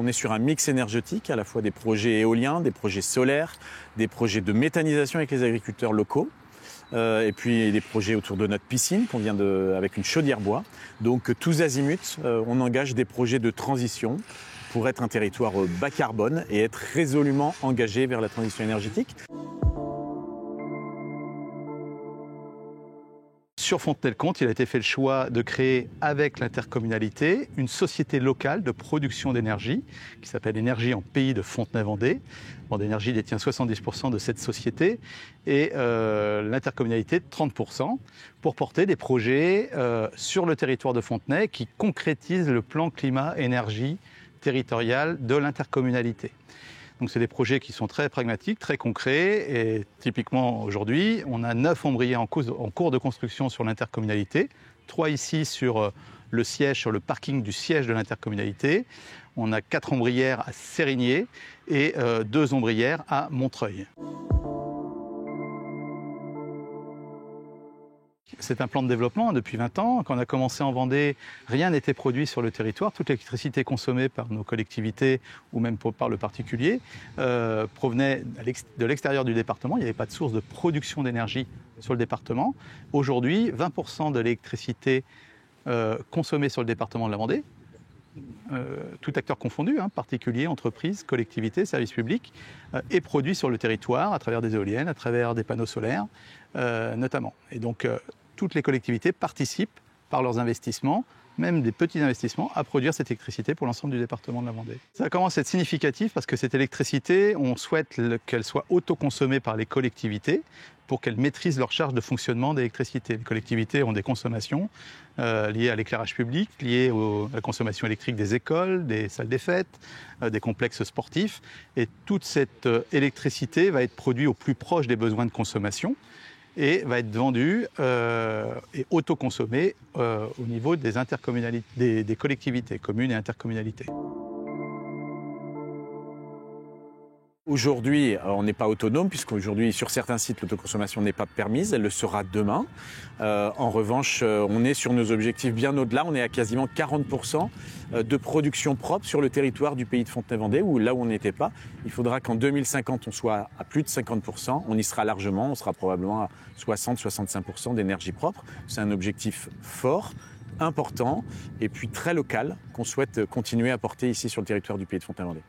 On est sur un mix énergétique, à la fois des projets éoliens, des projets solaires, des projets de méthanisation avec les agriculteurs locaux, et puis des projets autour de notre piscine qu'on vient avec une chaudière bois. Donc tous azimuts, on engage des projets de transition pour être un territoire bas carbone et être résolument engagé vers la transition énergétique. Sur Fontenay-le-Comte, il a été fait le choix de créer avec l'intercommunalité une société locale de production d'énergie qui s'appelle Énergie en Pays de Fontenay-Vendée. Vendée Énergie détient 70% de cette société et l'intercommunalité 30% pour porter des projets sur le territoire de Fontenay qui concrétisent le plan climat-énergie territorial de l'intercommunalité. Donc c'est des projets qui sont très pragmatiques, très concrets et typiquement aujourd'hui, on a 9 ombriers en cours de construction sur l'intercommunalité, 3 ici sur le siège, sur le parking du siège de l'intercommunalité. On a 4 ombrières à Sérigné et 2 ombrières à Montreuil. C'est un plan de développement depuis 20 ans. Quand on a commencé en Vendée, rien n'était produit sur le territoire. Toute l'électricité consommée par nos collectivités ou même par le particulier provenait de l'extérieur du département. Il n'y avait pas de source de production d'énergie sur le département. Aujourd'hui, 20% de l'électricité consommée sur le département de la Vendée, tout acteur confondu, particuliers, entreprises, collectivités, services publics, est produit sur le territoire à travers des éoliennes, à travers des panneaux solaires notamment. Et donc toutes les collectivités participent par leurs investissements, même des petits investissements, à produire cette électricité pour l'ensemble du département de la Vendée. Ça commence à être significatif parce que cette électricité, on souhaite qu'elle soit autoconsommée par les collectivités pour qu'elles maîtrisent leur charge de fonctionnement d'électricité. Les collectivités ont des consommations liées à l'éclairage public, liées à la consommation électrique des écoles, des salles des fêtes, des complexes sportifs. Et toute cette électricité va être produite au plus proche des besoins de consommation et va être vendue et autoconsommée au niveau des intercommunalités, des collectivités, communes et intercommunalités. Aujourd'hui, on n'est pas autonome puisqu'aujourd'hui, sur certains sites, l'autoconsommation n'est pas permise. Elle le sera demain. En revanche, on est sur nos objectifs bien au-delà. On est à quasiment 40% de production propre sur le territoire du pays de Fontenay-Vendée, où là où on n'était pas. Il faudra qu'en 2050, on soit à plus de 50%. On y sera largement. On sera probablement à 60-65% d'énergie propre. C'est un objectif fort, important et puis très local qu'on souhaite continuer à porter ici sur le territoire du pays de Fontenay-Vendée.